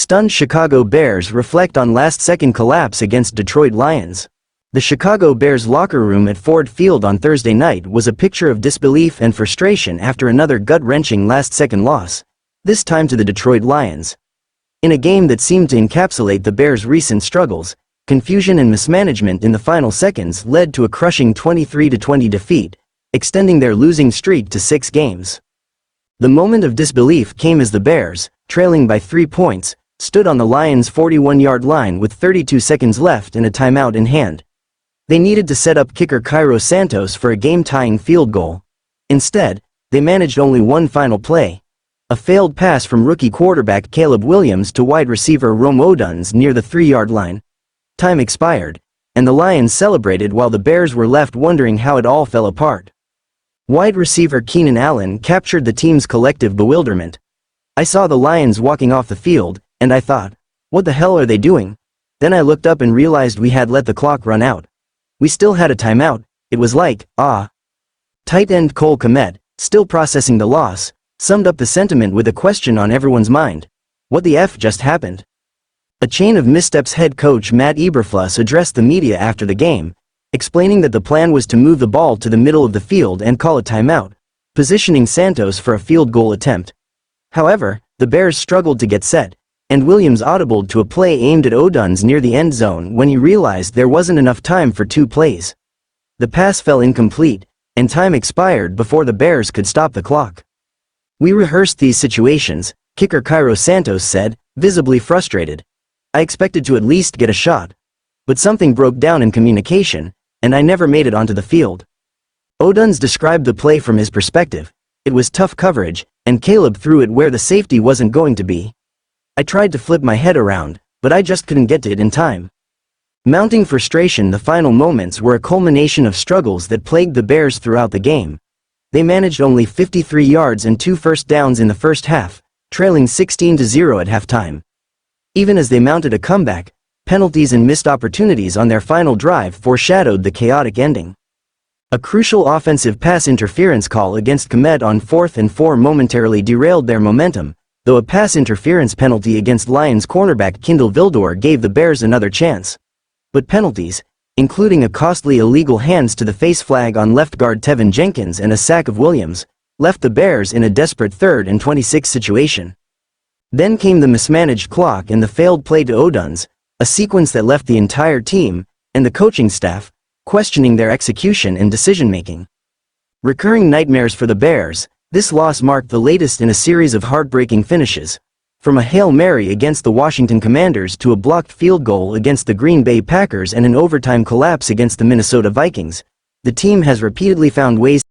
Stunned Chicago Bears reflect on last-second collapse against Detroit Lions. The Chicago Bears locker room at Ford Field on Thursday night was a picture of disbelief and frustration after another gut-wrenching last-second loss, this time to the Detroit Lions. In a game that seemed to encapsulate the Bears' recent struggles, confusion and mismanagement in the final seconds led to a crushing 23-20 defeat, extending their losing streak to 6 games. The moment of disbelief came as the Bears, trailing by 3 points, stood on the Lions' 41-yard line with 32 seconds left and a timeout in hand. They needed to set up kicker Cairo Santos for a game-tying field goal. Instead, they managed only one final play. A failed pass from rookie quarterback Caleb Williams to wide receiver Rome Odunze near the 3-yard line. Time expired, and the Lions celebrated while the Bears were left wondering how it all fell apart. Wide receiver Keenan Allen captured the team's collective bewilderment. "I saw the Lions walking off the field, and I thought, what the hell are they doing? Then I looked up and realized we had let the clock run out. We still had a timeout. It was like, ah." Tight end Cole Kmet, still processing the loss, summed up the sentiment with a question on everyone's mind. What the F just happened? A chain of missteps. Head coach Matt Eberflus addressed the media after the game, explaining that the plan was to move the ball to the middle of the field and call a timeout, positioning Santos for a field goal attempt. However, the Bears struggled to get set, and Williams audibled to a play aimed at Odunze near the end zone when he realized there wasn't enough time for 2 plays. The pass fell incomplete, and time expired before the Bears could stop the clock. "We rehearsed these situations," kicker Cairo Santos said, visibly frustrated. "I expected to at least get a shot. But something broke down in communication, and I never made it onto the field." Odunze described the play from his perspective. "It was tough coverage, and Caleb threw it where the safety wasn't going to be. I tried to flip my head around, but I just couldn't get to it in time." Mounting frustration. The final moments were a culmination of struggles that plagued the Bears throughout the game. They managed only 53 yards and 2 first downs in the first half, trailing 16-0 at halftime. Even as they mounted a comeback, penalties and missed opportunities on their final drive foreshadowed the chaotic ending. A crucial offensive pass interference call against Kmet on 4th and 4 momentarily derailed their momentum, though a pass interference penalty against Lions cornerback Kindle Vildor gave the Bears another chance. But penalties, including a costly illegal hands-to-the-face flag on left guard Tevin Jenkins and a sack of Williams, left the Bears in a desperate 3rd and 26 situation. Then came the mismanaged clock and the failed play to Odunze, a sequence that left the entire team, and the coaching staff, questioning their execution and decision-making. Recurring nightmares for the Bears, this loss marked the latest in a series of heartbreaking finishes. From a Hail Mary against the Washington Commanders to a blocked field goal against the Green Bay Packers and an overtime collapse against the Minnesota Vikings, the team has repeatedly found ways